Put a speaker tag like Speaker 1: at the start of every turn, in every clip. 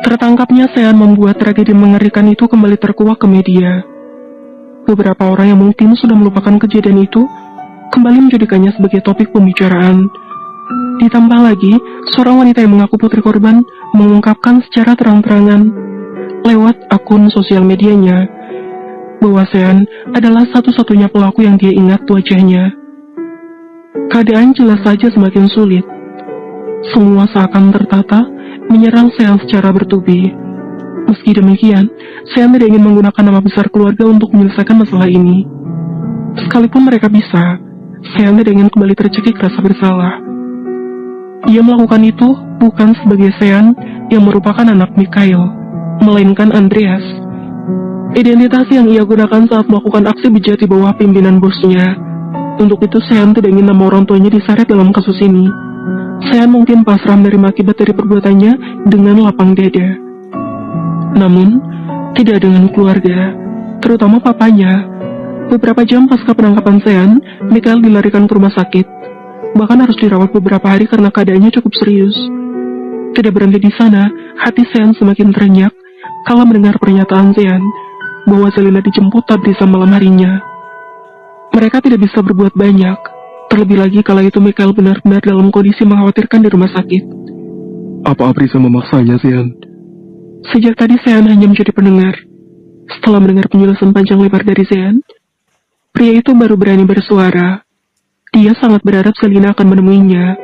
Speaker 1: Tertangkapnya Sean membuat tragedi mengerikan itu kembali terkuak ke media. Beberapa orang yang mungkin sudah melupakan kejadian itu kembali menjadikannya sebagai topik pembicaraan. Ditambah lagi, seorang wanita yang mengaku putri korban mengungkapkan secara terang-terangan lewat akun sosial medianya bahwa Sean adalah satu-satunya pelaku yang dia ingat wajahnya. Keadaan jelas saja semakin sulit. Semua seakan tertata menyerang Sean secara bertubi. Meski demikian, Sean tidak ingin menggunakan nama besar keluarga untuk menyelesaikan masalah ini. Sekalipun mereka bisa, Sean tidak ingin kembali tercekik rasa bersalah. Ia melakukan itu bukan sebagai Sean yang merupakan anak Mikhail, melainkan Andreas. Identitas yang ia gunakan saat melakukan aksi bejat di bawah pimpinan bosnya. Untuk itu Sean tidak ingin nama orang tuanya diseret dalam kasus ini. Sean mungkin pasrah menerima akibat dari perbuatannya dengan lapang dada. Namun, tidak dengan keluarga, terutama papanya. Beberapa jam pasca penangkapan Sean, Mikhail dilarikan ke rumah sakit. Bahkan harus dirawat beberapa hari karena keadaannya cukup serius. Tidak berhenti di sana, hati Sean semakin terenyak kala mendengar pernyataan Sean bahwa Zelina dijemput Tabrisa malam harinya. Mereka tidak bisa berbuat banyak, terlebih lagi kala itu Mikhail benar-benar dalam kondisi mengkhawatirkan di rumah sakit.
Speaker 2: Apa Abrisa memaksanya, Sean?
Speaker 1: Sejak tadi Sean hanya menjadi pendengar. Setelah mendengar penjelasan panjang lebar dari Sean, pria itu baru berani bersuara. Dia sangat berharap Zelina akan menemuinya.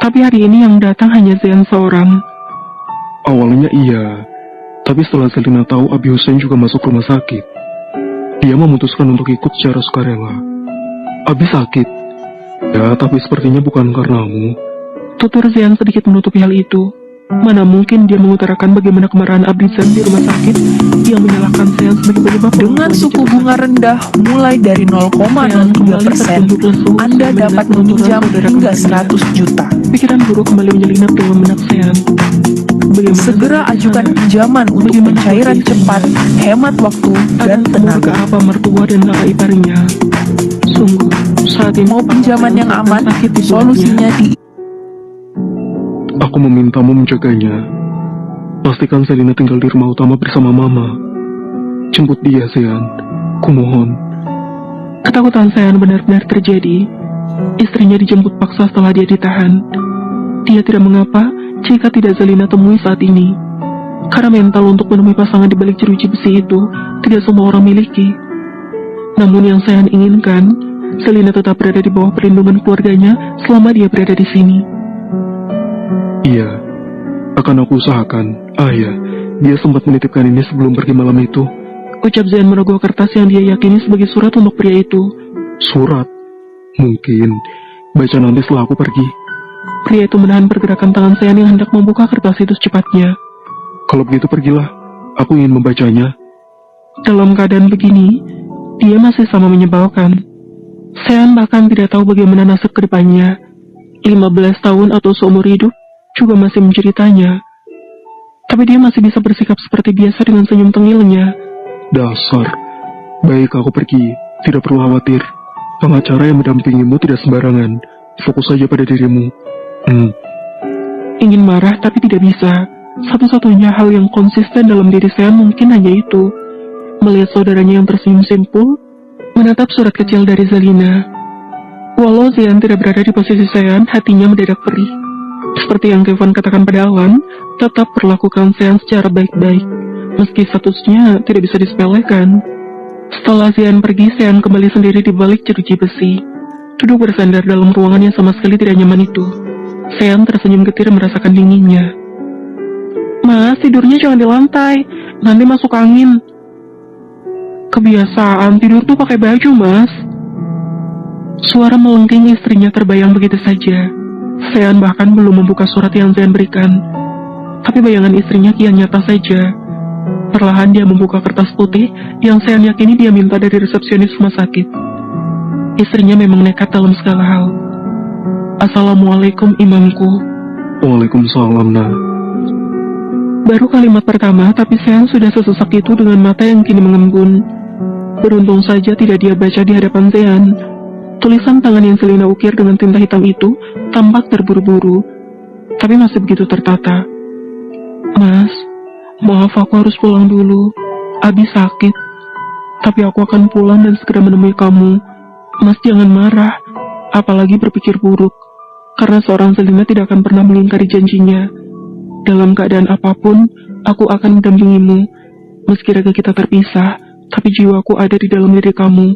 Speaker 1: Tapi hari ini yang datang hanya Sean seorang.
Speaker 2: Awalnya iya, tapi setelah Zelina tahu Abi Hussein juga masuk rumah sakit, dia memutuskan untuk ikut secara sukarela. Abi sakit? Ya, tapi sepertinya bukan karenamu.
Speaker 1: Tutur Sean sedikit menutupi hal itu. Mana mungkin dia mengutarakan bagaimana kemarahan Abrizan di rumah sakit yang menyalahkan Sean sebagai penyebab.
Speaker 3: Dengan suku bunga rendah mulai dari 0,03%, Anda dapat meminjam hingga 100 juta.
Speaker 1: Pikiran buruk kembali menyelinap dalam benak Sean.
Speaker 3: Segera ajukan pinjaman untuk pencairan cepat, hemat waktu dan tenaga.
Speaker 1: Apa mertua dan kakak iparnya? Sungguh, saat ini
Speaker 3: Mau pinjaman yang aman, solusinya di
Speaker 2: Aku memintamu menjaganya. Pastikan Zelina tinggal di rumah utama bersama Mama. Jemput dia, Sean. Kumohon.
Speaker 1: Ketakutan Sean benar-benar terjadi. Istrinya dijemput paksa setelah dia ditahan. Dia tidak mengapa jika tidak Zelina temui saat ini. Karena mental untuk menemui pasangan di balik jeruji besi itu tidak semua orang miliki. Namun yang Sean inginkan, Zelina tetap berada di bawah perlindungan keluarganya selama dia berada di sini.
Speaker 2: Iya, akan aku usahakan. Ya, dia sempat menitipkan ini sebelum pergi malam itu.
Speaker 1: Ucap Sean merogoh kertas yang dia yakini sebagai surat untuk pria itu.
Speaker 2: Surat? Mungkin. Baca nanti setelah aku pergi.
Speaker 1: Pria itu menahan pergerakan tangan Sean yang hendak membuka kertas itu secepatnya.
Speaker 2: Kalau begitu pergilah. Aku ingin membacanya.
Speaker 1: Dalam keadaan begini, dia masih sama menyebalkan. Sean bahkan tidak tahu bagaimana nasib kedepannya. 15 tahun atau seumur hidup juga masih menceritanya. Tapi dia masih bisa bersikap seperti biasa dengan senyum tengilnya.
Speaker 2: Dasar. Baik, aku pergi. Tidak perlu khawatir. Pengacara yang mendampingimu tidak sembarangan. Fokus saja pada dirimu.
Speaker 1: Ingin marah tapi tidak bisa. Satu-satunya hal yang konsisten dalam diri saya mungkin hanya itu. Melihat saudaranya yang tersenyum simpul, menatap surat kecil dari Zelina. Walau Sean tidak berada di posisi Sean, hatinya mendadak perih. Seperti yang Kevin katakan pada Alan, tetap perlakukan Sean secara baik-baik, meski statusnya tidak bisa disepelekan. Setelah Sean pergi, Sean kembali sendiri di balik jeruji besi. Duduk bersandar dalam ruangan yang sama sekali tidak nyaman itu. Sean tersenyum getir merasakan dinginnya. Mas, tidurnya jangan di lantai, nanti masuk angin. Kebiasaan tidur tuh pakai baju, Mas. Suara melengking istrinya terbayang begitu saja. Sean bahkan belum membuka surat yang Sean berikan. Tapi bayangan istrinya kian nyata saja. Perlahan dia membuka kertas putih yang Sean yakini dia minta dari resepsionis rumah sakit. Istrinya memang nekat dalam segala hal. Assalamualaikum imamku.
Speaker 2: Waalaikumsalam, Nak.
Speaker 1: Baru kalimat pertama, tapi Sean sudah sesesak itu dengan mata yang kini mengembun. Beruntung saja tidak dia baca di hadapan Sean. Tulisan tangan yang Zelina ukir dengan tinta hitam itu tampak terburu-buru, tapi masih begitu tertata. Mas, maaf aku harus pulang dulu. Abi sakit. Tapi aku akan pulang dan segera menemui kamu. Mas jangan marah, apalagi berpikir buruk. Karena seorang Selina tidak akan pernah mengingkari janjinya. Dalam keadaan apapun, aku akan mendampingimu. Meski raga kita terpisah, tapi jiwaku ada di dalam diri kamu.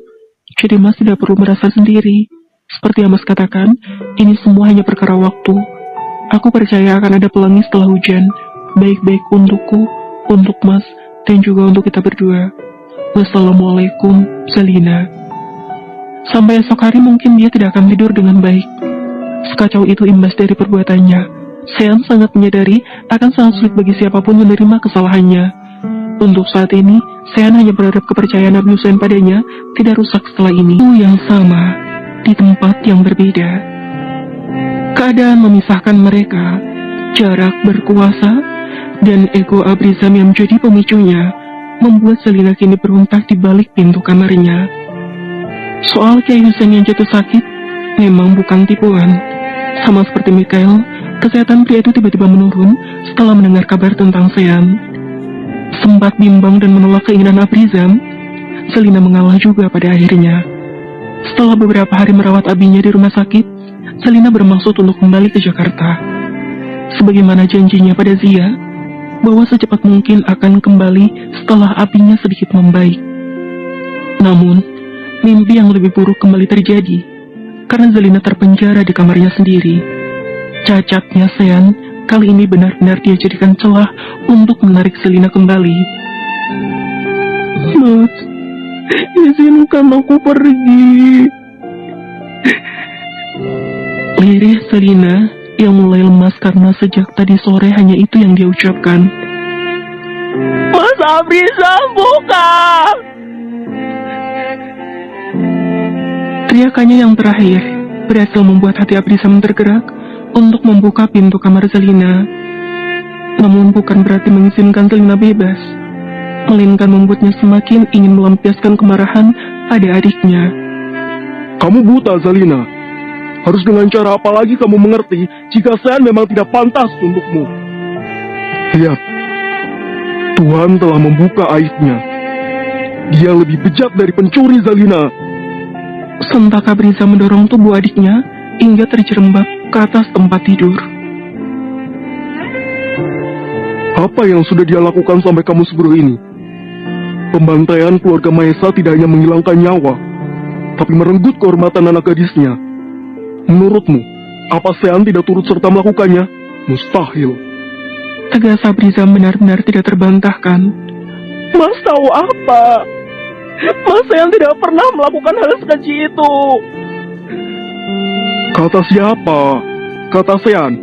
Speaker 1: Jadi Mas tidak perlu merasa sendiri. Seperti yang Mas katakan, ini semua hanya perkara waktu. Aku percaya akan ada pelangi setelah hujan. Baik-baik untukku, untuk Mas, dan juga untuk kita berdua. Wassalamualaikum, Selina. Sampai esok hari mungkin dia tidak akan tidur dengan baik. Sekacau itu imbas dari perbuatannya. Sean sangat menyadari akan sangat sulit bagi siapapun menerima kesalahannya. Untuk saat ini, Sean hanya berharap kepercayaan Abi Hussein padanya tidak rusak setelah ini. Itu yang sama, di tempat yang berbeda. Keadaan memisahkan mereka, jarak berkuasa, dan ego Abrizam yang menjadi pemicunya, membuat Selina kini beruntak di balik pintu kamarnya. Soal Kiai Hussein yang jatuh sakit, memang bukan tipuan. Sama seperti Mikael, kesehatan pria itu tiba-tiba menurun setelah mendengar kabar tentang Sean. Sempat bimbang dan menolak keinginan Abrizam, Selina mengalah juga pada akhirnya. Setelah beberapa hari merawat abinya di rumah sakit, Selina bermaksud untuk kembali ke Jakarta. Sebagaimana janjinya pada Zia, bahwa secepat mungkin akan kembali setelah abinya sedikit membaik. Namun, mimpi yang lebih buruk kembali terjadi, karena Zelina terpenjara di kamarnya sendiri. Cacatnya Sean, kali ini benar-benar dia jadikan celah untuk menarik Selina kembali. Mas, izinkan aku pergi. Lirih Selina yang mulai lemas karena sejak tadi sore hanya itu yang dia ucapkan. Mas Abrizam, buka! Teriakannya yang terakhir berhasil membuat hati Abrizam tergerak untuk membuka pintu kamar Selina. Namun bukan berarti mengizinkan Selina bebas, melainkan membuatnya semakin ingin melampiaskan kemarahan pada adiknya.
Speaker 2: Kamu buta, Zalina. Harus dengan cara apa lagi kamu mengerti jika Sean memang tidak pantas untukmu? Lihat, Tuhan telah membuka aibnya. Dia lebih bejat dari pencuri, Zalina.
Speaker 1: Sontak Abriza mendorong tubuh adiknya hingga terjerembab ke atas tempat tidur.
Speaker 2: Apa yang sudah dia lakukan sampai kamu seburuk ini? Pembantaian keluarga Mahesa tidak hanya menghilangkan nyawa, tapi merenggut kehormatan anak gadisnya. Menurutmu, apa Sean tidak turut serta melakukannya? Mustahil.
Speaker 1: Tegas Abriza benar-benar tidak terbantahkan. Mas tahu apa? Mas Sean tidak pernah melakukan hal sekeji itu.
Speaker 2: Kata siapa? Kata Sean?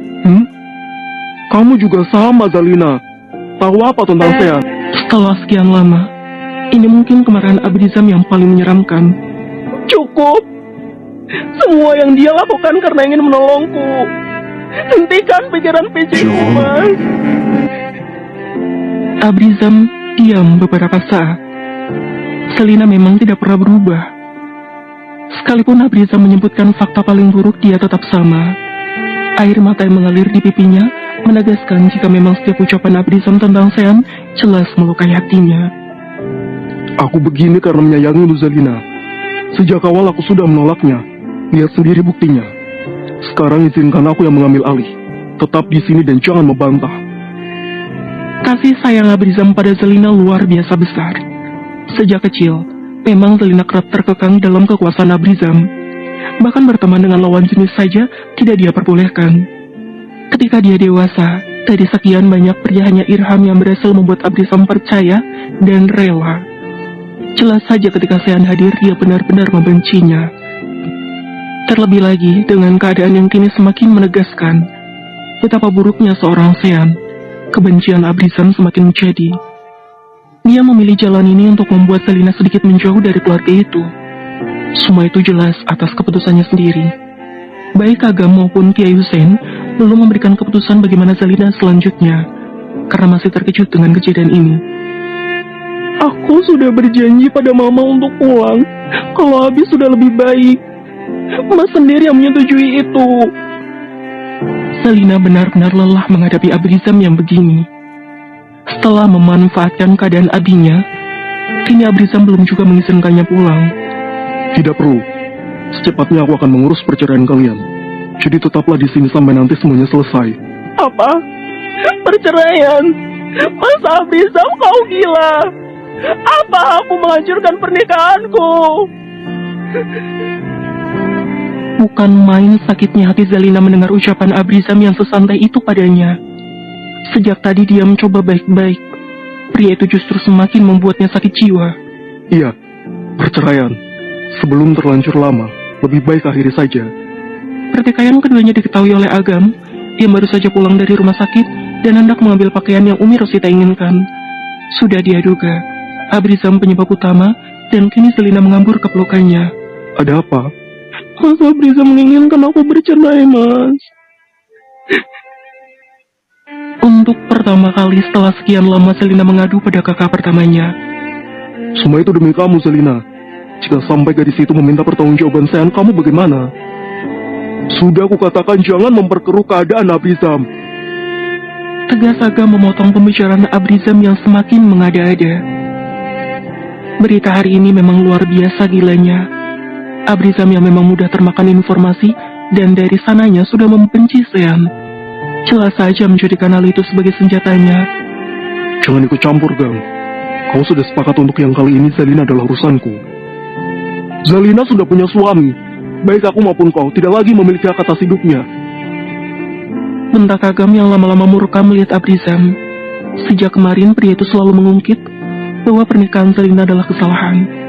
Speaker 2: Kamu juga sama, Zalina. Tahu apa tentang Sean?
Speaker 1: Setelah sekian lama, ini mungkin kemarahan Abrizam yang paling menyeramkan. Cukup. Semua yang dia lakukan karena ingin menolongku. Hentikan pikiran pikiranku, Mas. Abrizam diam beberapa saat. Selina memang tidak pernah berubah. Sekalipun Abrizam menyebutkan fakta paling buruk, dia tetap sama. Air mata yang mengalir di pipinya menegaskan jika memang setiap ucapan Abrizam tentang Sean jelas melukai hatinya.
Speaker 2: Aku begini karena menyayangimu, Zalina. Sejak awal aku sudah menolaknya. Lihat sendiri buktinya. Sekarang izinkan aku yang mengambil alih. Tetap di sini dan jangan membantah.
Speaker 1: Kasih sayang Abrizam pada Zelina luar biasa besar. Sejak kecil, memang Zelina kerap terkekang dalam kekuasaan Abrizam. Bahkan berteman dengan lawan jenis saja tidak dia perbolehkan. Ketika dia dewasa, dari sekian banyak pria hanya Irham yang berhasil membuat Abrizam percaya dan rela. Jelas saja ketika Sean hadir, dia benar-benar membencinya. Terlebih lagi dengan keadaan yang kini semakin menegaskan betapa buruknya seorang Sean, kebencian Abrizam semakin menjadi. Dia memilih jalan ini untuk membuat Selina sedikit menjauh dari keluarga itu. Semua itu jelas atas keputusannya sendiri. Baik Agam maupun Kiai Hussein belum memberikan keputusan bagaimana Selina selanjutnya, karena masih terkejut dengan kejadian ini. Aku sudah berjanji pada Mama untuk pulang kalau Abi sudah lebih baik. Mas sendiri yang menyetujui itu. Selina benar-benar lelah menghadapi Abrizam yang begini. Setelah memanfaatkan keadaan abinya, kini Abrizam belum juga mengizinkannya pulang.
Speaker 2: Tidak perlu. Secepatnya aku akan mengurus perceraian kalian. Jadi tetaplah di sini sampai nanti semuanya selesai.
Speaker 1: Apa? Perceraian? Mas Abrizam, kau gila? Apa aku menghancurkan pernikahanku? Bukan main sakitnya hati Zalina mendengar ucapan Abrizam yang sesantai itu padanya. Sejak tadi dia mencoba baik-baik, pria itu justru semakin membuatnya sakit jiwa.
Speaker 2: Iya, perceraian. Sebelum terlanjur lama, lebih baik akhiri saja.
Speaker 1: Pertikaian keduanya diketahui oleh Agam, yang baru saja pulang dari rumah sakit dan hendak mengambil pakaian yang Umi Rosita inginkan. Sudah dia duga, Abrizam penyebab utama, dan kini Zalina mengambur ke pelukannya.
Speaker 2: Ada apa?
Speaker 1: Mas Abrizam menginginkan aku bercerai, Mas. Untuk pertama kali setelah sekian lama Zalina mengadu pada kakak pertamanya.
Speaker 2: Semua itu demi kamu, Zalina. Jika sampai gadis itu meminta pertanggungjawaban sayang kamu bagaimana? Sudah aku katakan jangan memperkeruh keadaan Abrizam.
Speaker 1: Tegas Agam memotong pembicaraan Abrizam yang semakin mengada-ada. Berita hari ini memang luar biasa gilanya. Abrizam yang memang mudah termakan informasi dan dari sananya sudah membenci Sean. Jelas saja menjadikan hal itu sebagai senjatanya.
Speaker 2: Jangan ikut campur, Gang. Kau sudah sepakat untuk yang kali ini Zalina adalah urusanku. Zalina sudah punya suami. Baik aku maupun kau tidak lagi memiliki hak atas hidupnya.
Speaker 1: Bentak Agam yang lama-lama murka melihat Abrizam. Sejak kemarin pria itu selalu mengungkit bahwa pernikahan Zalina adalah kesalahan.